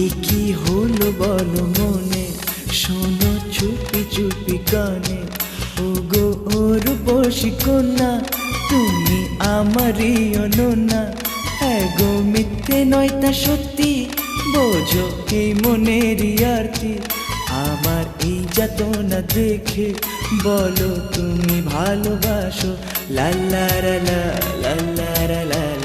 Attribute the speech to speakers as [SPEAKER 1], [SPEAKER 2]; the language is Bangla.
[SPEAKER 1] এ কি হলো বলো মনে, শোনো চুপি চুপি কানে। ও গো ওর বসি কন্যা, তুমি আমারই অনন্যা। গো মিথ্যে নয় তা সত্যি, বোঝো এই মনেরই আরতি। আমার এই যাতনা দেখে বলো তুমি ভালোবাসো। লা লা লা লা লা লা লা লা।